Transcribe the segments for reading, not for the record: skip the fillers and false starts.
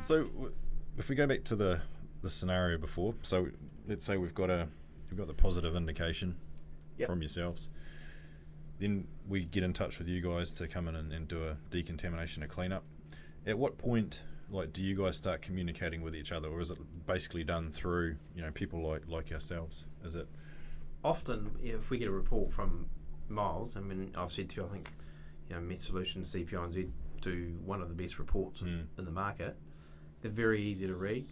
So if we go back to the scenario before, so let's say we've got the positive indication from yourselves. Then we get in touch with you guys to come in and do a decontamination, a cleanup. At what point, do you guys start communicating with each other, or is it basically done through people like ourselves? Is it often if we get a report from Miles? I mean, I've said to you, I think Meth Solutions, CPI and Z do one of the best reports in the market. They're very easy to read.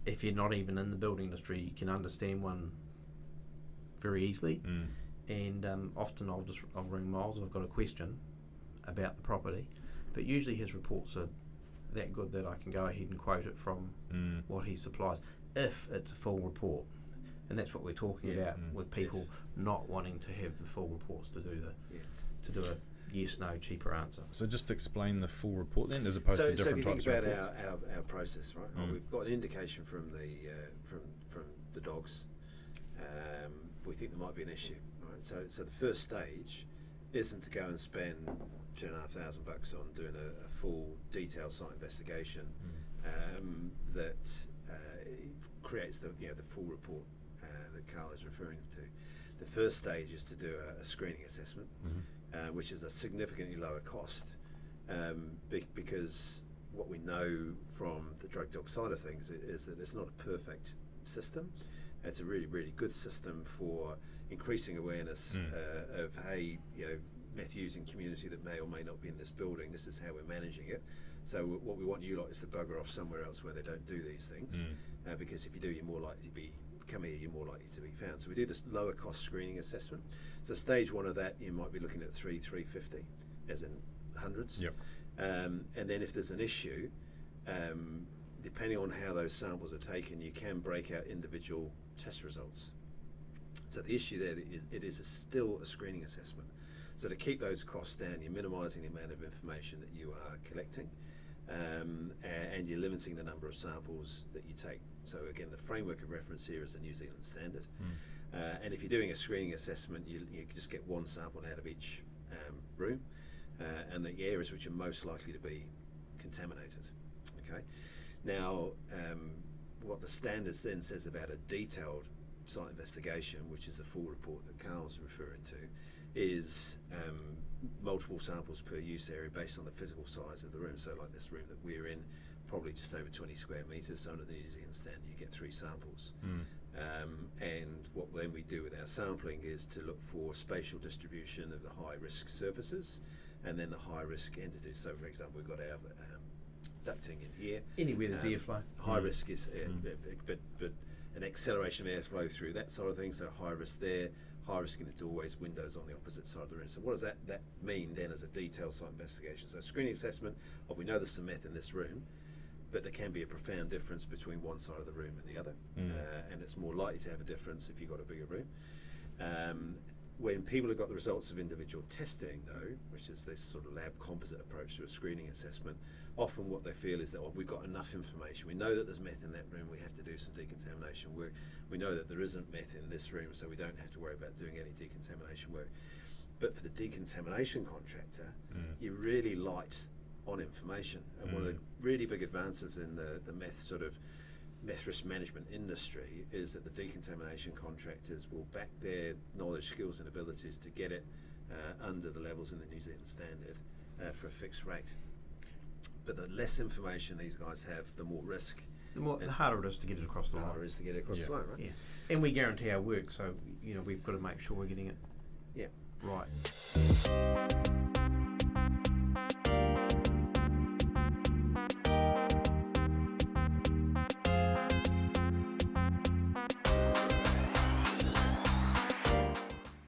If you're not even in the building industry, you can understand one very easily. And often I'll ring Miles if I've got a question about the property, but usually his reports are that good that I can go ahead and quote it from what he supplies, if it's a full report. And that's what we're talking about with people not wanting to have the full reports to do a yes, no, cheaper answer. So just explain the full report then, as opposed to different types of reports. So if you think about our process, right? We've got an indication from the dogs. We think there might be an issue, right? So the first stage isn't to go and spend $2,500 on doing a full detailed site investigation that creates the full report that Carl is referring to. The first stage is to do a screening assessment, which is a significantly lower cost, because what we know from the drug dog side of things is that it's not a perfect system. It's a really, really good system for increasing awareness of, hey, meth using community that may or may not be in this building. This is how we're managing it. So what we want you lot is to bugger off somewhere else where they don't do these things, because if you do, you're more likely to come here, you're more likely to be found. So we do this lower cost screening assessment. So stage one of that, you might be looking at $350, as in hundreds. Yep. And then if there's an issue, depending on how those samples are taken, you can break out individual test results. So the issue there is it is still a screening assessment. So to keep those costs down, you're minimising the amount of information that you are collecting, and you're limiting the number of samples that you take. So again, the framework of reference here is the New Zealand standard. And if you're doing a screening assessment, you just get one sample out of each room, and the areas which are most likely to be contaminated. Okay. Now, what the standards then says about a detailed site investigation, which is the full report that Carl's referring to, is multiple samples per use area based on the physical size of the room. So like this room that we're in, probably just over 20 square metres, so under the New Zealand standard you get 3 samples. And what then we do with our sampling is to look for spatial distribution of the high risk surfaces and then the high risk entities. So for example, we've got our ducting in here. Anywhere there's airflow. High risk is, but an acceleration of airflow through that sort of thing, so high risk there, high risk in the doorways, windows on the opposite side of the room. So what does that mean then as a detailed site investigation? So screening assessment of, we know there's some meth in this room, but there can be a profound difference between one side of the room and the other, and it's more likely to have a difference if you've got a bigger room. When people have got the results of individual testing though, which is this sort of lab composite approach to a screening assessment, often what they feel is that we've got enough information. We know that there's meth in that room, we have to do some decontamination work. We know that there isn't meth in this room, so we don't have to worry about doing any decontamination work. But for the decontamination contractor, you're really light on information. And one of the really big advances in the meth risk management industry is that the decontamination contractors will back their knowledge, skills and abilities to get it under the levels in the New Zealand standard for a fixed rate. But the less information these guys have, the more risk. The harder it is to get it across the line. The harder it is to get it across the line, right? Yeah. And we guarantee our work, so we've got to make sure we're getting it right.